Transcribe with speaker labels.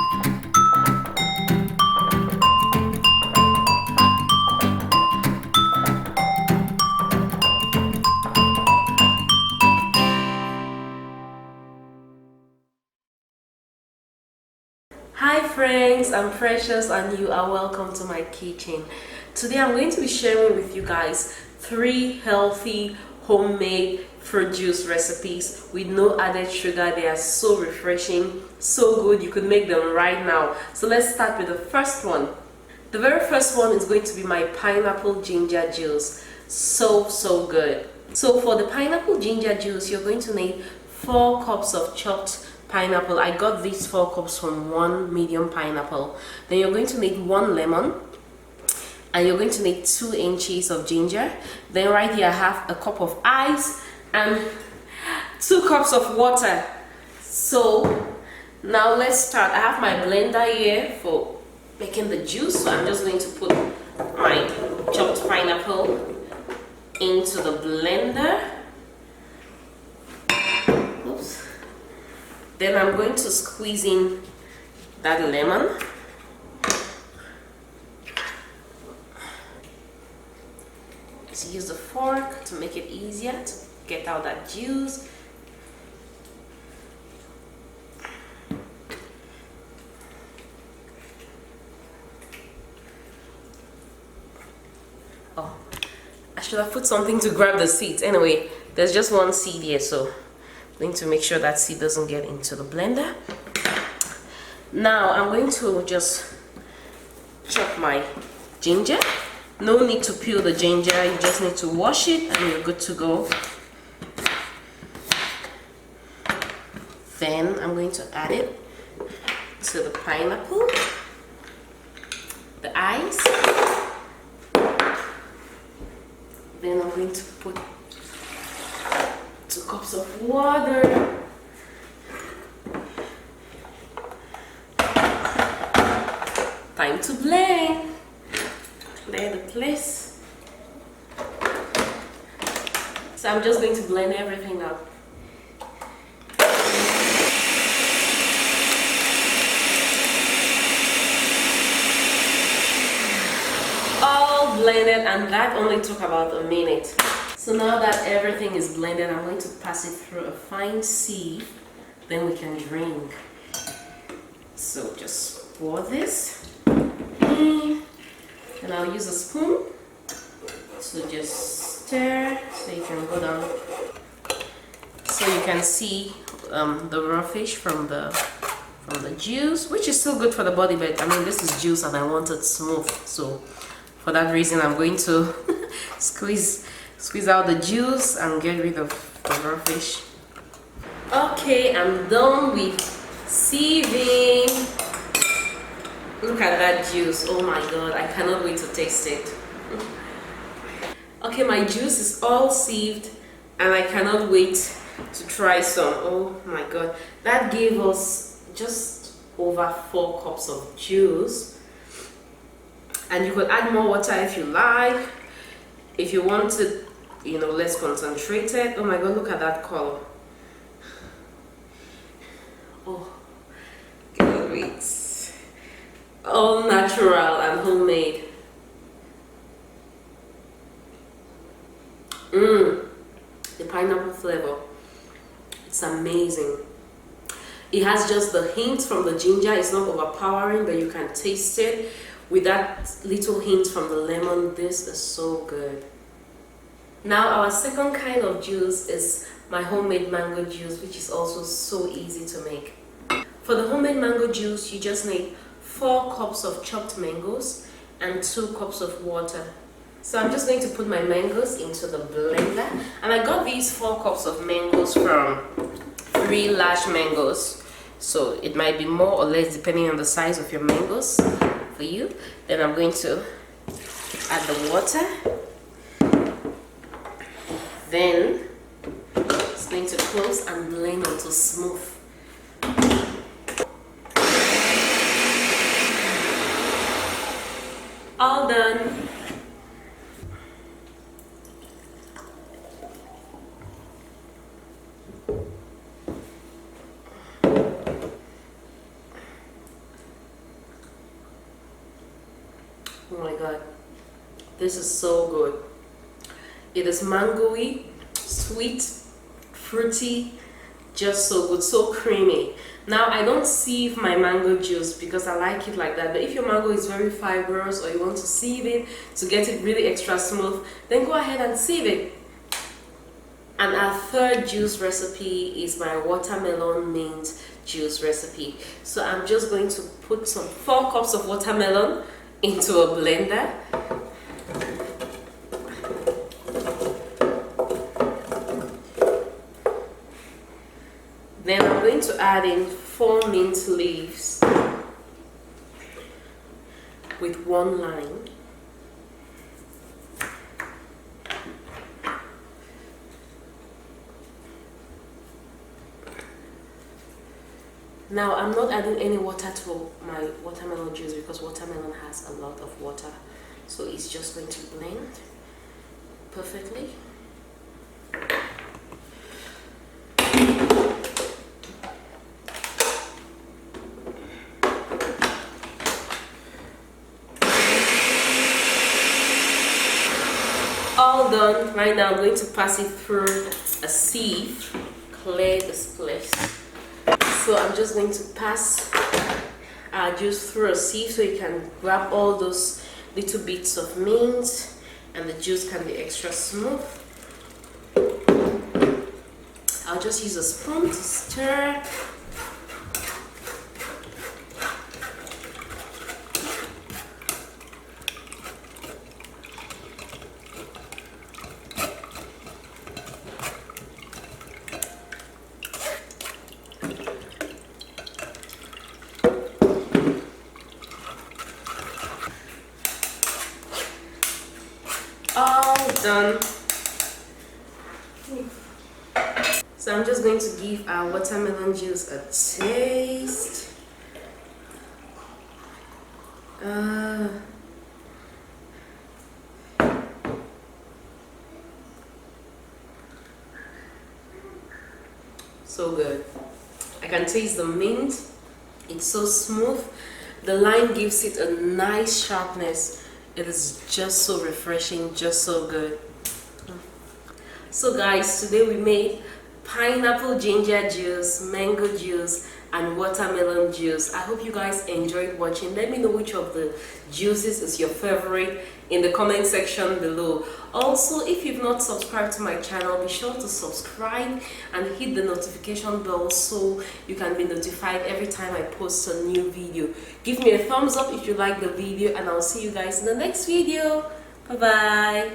Speaker 1: Hi friends, I'm Precious and you are welcome to my kitchen. Today I'm going to be sharing with you guys 3 healthy homemade fruit juice recipes with no added sugar. They are so refreshing, so good, you could make them right now. So let's start with the first one. The very first one is going to be my pineapple ginger juice. So good. So for the pineapple ginger juice, you're going to need 4 cups of chopped pineapple. I got these 4 cups from one medium pineapple. Then you're going to need 1 lemon, and you're going to need 2 inches of ginger. Then right here I have a cup of ice and 2 cups of water. So now let's start. I have my blender here for making the juice, so I'm just going to put my chopped pineapple into the blender. Oops. Then I'm going to squeeze in that lemon. Just use the fork to make it easier to get out that juice. Oh, I should have put something to grab the seeds. Anyway, there's just 1 seed here, so I'm going to make sure that seed doesn't get into the blender. Now I'm going to just chop my ginger. No need to peel the ginger, you just need to wash it and you're good to go. Then I'm going to add it to the pineapple, the ice. Then I'm going to put 2 cups of water. Time to blend. Clear the place. So I'm just going to blend everything up. All blended, and that only took about a minute. So now that everything is blended, I'm going to pass it through a fine sieve, then we can drink. So just pour this in, and I'll use a spoon to just stir so you can go down, so you can see the raw fish from the juice, which is still good for the body, but I mean this is juice and I want it smooth, so for that reason I'm going to squeeze out the juice and get rid of the raw fish. Okay, I'm done with sieving. Look at that juice. Oh my god, I cannot wait to taste it. Okay, my juice is all sieved and I cannot wait to try some. Oh my god, that gave us just over 4 cups of juice, and you could add more water if you like, if you want it, you know, less concentrated. Oh my god, look at that color. Oh, cannot wait. All natural and homemade. The pineapple flavor, it's amazing. It has just the hint from the ginger. It's not overpowering, but you can taste it with that little hint from the lemon. This is so good. Now our second kind of juice is my homemade mango juice, which is also so easy to make. For the homemade mango juice, you just need 4 cups of chopped mangoes and 2 cups of water. So I'm just going to put my mangoes into the blender, and I got these 4 cups of mangoes from 3 large mangoes, so it might be more or less depending on the size of your mangoes for you. Then I'm going to add the water, then it's going to close and blend until smooth. All done. Oh my god, this is so good. It is mangoey, sweet, fruity, just so good, so creamy. Now I don't sieve my mango juice because I like it like that, but if your mango is very fibrous or you want to sieve it to get it really extra smooth, then go ahead and sieve it. And our third juice recipe is my watermelon mint juice recipe. So I'm just going to put some 4 cups of watermelon into a blender. Then I'm going to add in 4 mint leaves with 1 lime. Now I'm not adding any water to my watermelon juice because watermelon has a lot of water, so it's just going to blend perfectly. All done. Right now I'm going to pass it through a sieve, clear this place. So I'm just going to pass our juice through a sieve so you can grab all those little bits of mint and the juice can be extra smooth. I'll just use a spoon to stir. All done. So I'm just going to give our watermelon juice a taste. So good. I can taste the mint. It's so smooth. The lime gives it a nice sharpness. It is just so refreshing, just so good. So guys, today we made pineapple ginger juice, mango juice, and watermelon juice. I hope you guys enjoyed watching. Let me know which of the juices is your favorite in the comment section below. Also, if you've not subscribed to my channel, be sure to subscribe and hit the notification bell so you can be notified every time I post a new video. Give me a thumbs up if you like the video, and I'll see you guys in the next video. Bye bye.